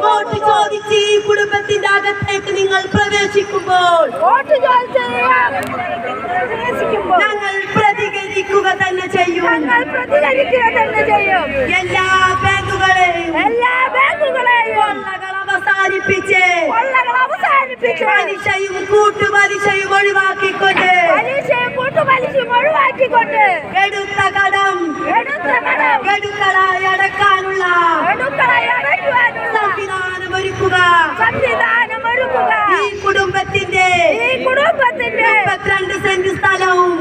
Vote ചോദിച്ച് ഈ കുടുംബത്തിന്റെ അകത്തേക്ക് നിങ്ങൾ പ്രവേശിക്കുമ്പോൾ ഞങ്ങൾ പ്രതികരിക്കുക തന്നെ ചെയ്യും. എല്ലാ ബാങ്കുകളെയും അവസാനിപ്പിച്ച് പലിശയും കൂട്ടുപലിശയും ഒഴിവാക്കിക്കൊണ്ട് എടുത്ത കടം ഗഡുക്കളായി അടക്കാനുള്ള സംവിധാനമൊരുക്കുക. ഈ കുടുംബത്തിന്റെ 32 സെന്റ് സ്ഥലവും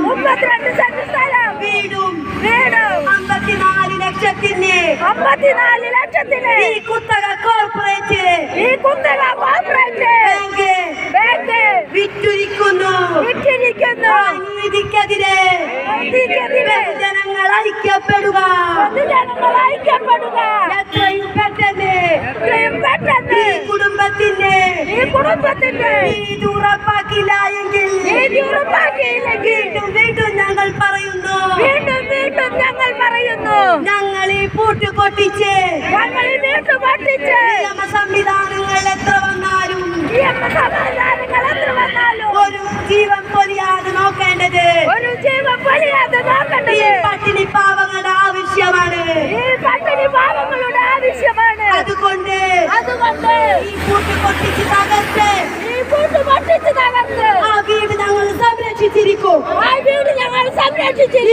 വീടും 54 ലക്ഷത്തിന് ഈ കുത്തക കോർപ്പറേറ്റ് ബാങ്ക് വിറ്റിരിക്കുന്നു. നീതിക്കെതിരെ ജനങ്ങൾ ഐക്യപ്പെടുക. എത്രയും പെട്ടെന്ന് ഈ കുടുംബത്തിന്റെ നീതി ഉറപ്പാക്കില്ല എങ്കിൽ വീണ്ടും ഞങ്ങൾ പറയുന്നു ഞങ്ങൾ ഈ പൂട്ട് പൊട്ടിച്ച് നിയമ സംവിധാനങ്ങൾ എത്ര വന്നാലും ഒരു ജീവൻ പൊലിയാതെ നോക്കേണ്ടത് ഈ പട്ടിണി പാവങ്ങളുടെ ആവശ്യമാണ്. അതുകൊണ്ട് ഈ പൂട്ട് പൊട്ടിച്ച് തകർത്ത് ആ വീട് ഞങ്ങൾ സംരക്ഷിച്ചിരിക്കും.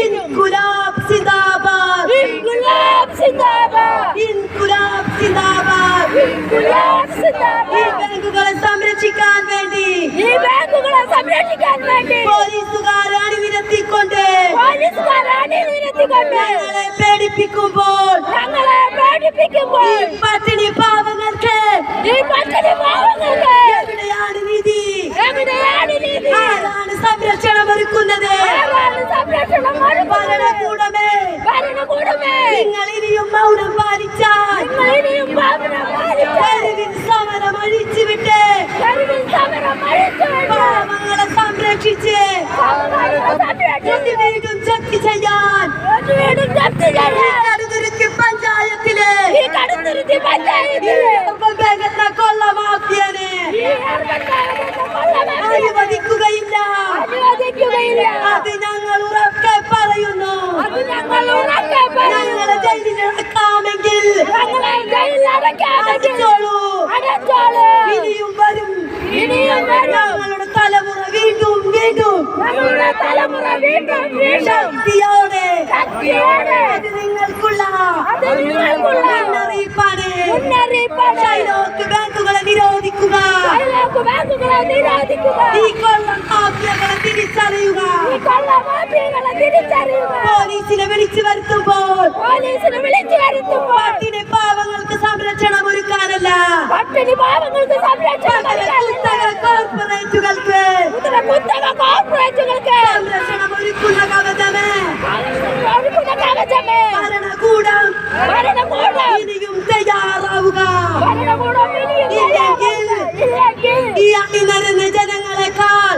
ഇൻകുലാബ് സിന്ദാബാദ്, ഇൻകുലാബ് സിന്ദാബാദ്. ഈ ബാങ്കുകളെ സംരക്ഷിക്കാൻ വേണ്ടി പോലീസുകാരെ അണിനിരത്തിക്കൊണ്ട് ഞങ്ങളെ പേടിപ്പിക്കുമ്പോൾ പട്ടിണി പാവങ്ങൾക്ക് എവിടെയാണ് നീതി? ആരാണ് സംരക്ഷണം ഒരുക്കുന്നത്? ഭരണകൂടമേ, നിങ്ങൾ ഇനിയും മൗനം പാലിച്ചാൽ സമരം അഴിച്ചുവിട്ട് പാവങ്ങളെ സംരക്ഷിച്ച് വീണ്ടും ജപ്തി ചെയ്യാൻ കടുതുരുത്തി പഞ്ചായത്തിലെ കൊള്ള മാഫിയനെ അനുവദിക്കുകയില്ല. അത് ഞങ്ങൾ ഉറക്കെ പറയുന്നു. ഞങ്ങളെ ജയിലിലടക്കാമെങ്കിൽ അടച്ചോളൂ. ഇനിയും വരും ഞങ്ങളുടെ തലമുറ വീണ്ടും ശക്തിയോടെ അത് നിങ്ങൾക്കുള്ള മുന്നറിയിപ്പാണ്. ഷൈലോക്ക് ബാങ്കുകളെ നിരോധിക്കുക. ഈ കൊള്ള മാഫിയകളെ തിരിച്ചറിയുക. പോലീസിനെ വിളിച്ചു വരുത്തുമ്പോൾ പട്ടിണി പാവങ്ങൾക്ക് സംരക്ഷണം ഒരുക്കാനല്ല, കോർപ്പറേറ്റുകൾക്ക് സംരക്ഷണം ഒരുക്കുന്ന കവചമേ ഭരണകൂടം ഇനിയും തയ്യാറാവുക. ഈ അണിനിരന്ന ജനങ്ങളെക്കാൾ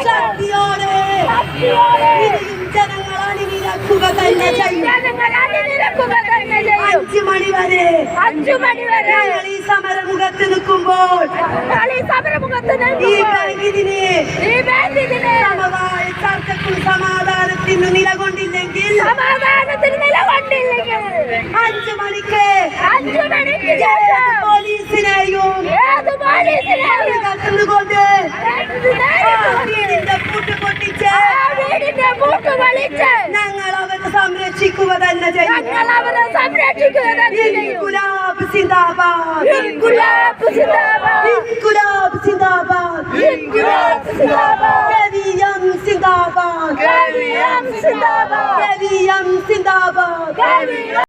ശക്തിയോടെ ഇനിയും ജനങ്ങൾ അണിനിരക്കുക തന്നെ ചെയ്യും. 5 മണി വരെ ഞങ്ങൾ ഈ സമരമുഖത്ത് നിൽക്കുമ്പോൾ ഈ ബാങ്കിന് സമവായ ചർച്ചയ്ക്കും സമാധാനത്തിനു നിലകൊണ്ടില്ലെങ്കിൽ 5 മണിക്ക് പോലീസിനെയും കത്തുകൊണ്ട് വീടിന്റെ പൂട്ട് പൊട്ടിച്ച് ഞങ്ങൾ അവരെ സംരക്ഷിക്കുക തന്നെ ചെയ്യും. ഇൻകുലാബ് സിന്ദാബാദ്, ഇൻകുലാബ് സിന്ദാബാദ്. KVM സിന്ദാബാദ്.